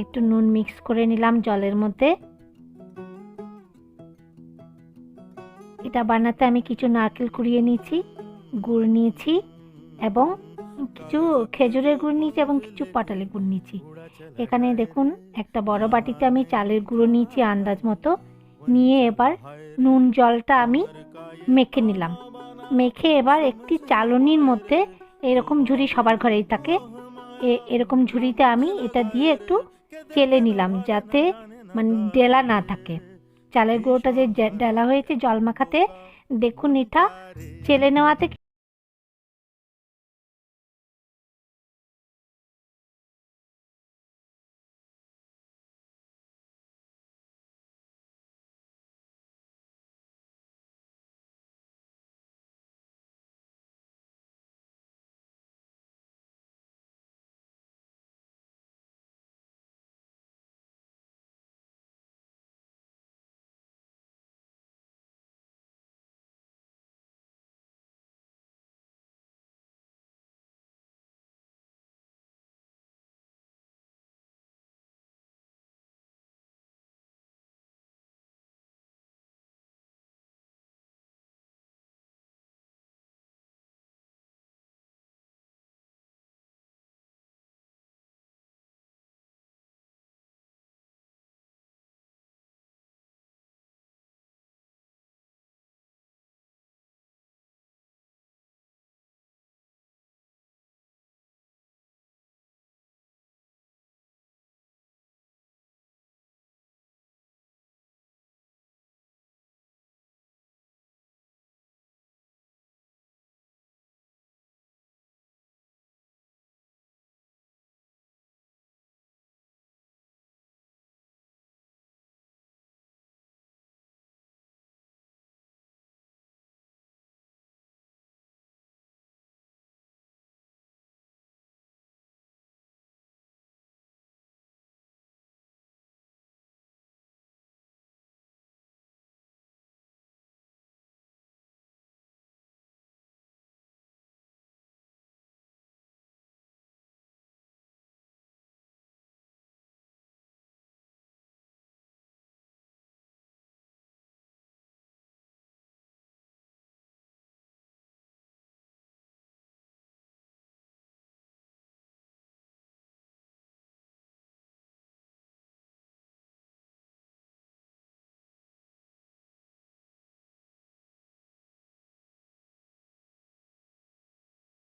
একটু নুন মিক্স করে নিলাম জলের মধ্যে। এটা বানাতে আমি কিছু নারকেল কুড়িয়ে নিয়েছি, গুড় নিয়েছি এবং কিছু খেজুরের গুড় নিয়েছি এবং কিছু পাটালি গুড় নিয়েছি। এখানে দেখুন একটা বড় বাটিতে আমি চালের গুঁড়ো নিয়েছি আন্দাজ মতো, নিয়ে এবার নুন জলটা আমি মেখে নিলাম। মেখে এবার একটি চালনির মধ্যে, এরকম ঝুড়ি সবার ঘরেই থাকে, এরকম ঝুড়িতে আমি এটা দিয়ে একটু চেলে নিলাম যাতে মানে ডেলা না থাকে। চালের গুঁড়োটা যে ডেলা হয়েছে জল মাখাতে, দেখুন এটা চেলে নেওয়াতে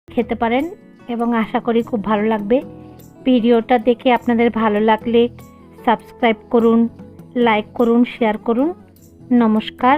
খেতে পারেন এবং আশা করি খুব ভালো লাগবে। ভিডিওটা দেখে আপনাদের ভালো লাগলে সাবস্ক্রাইব করুন, লাইক করুন, শেয়ার করুন। নমস্কার।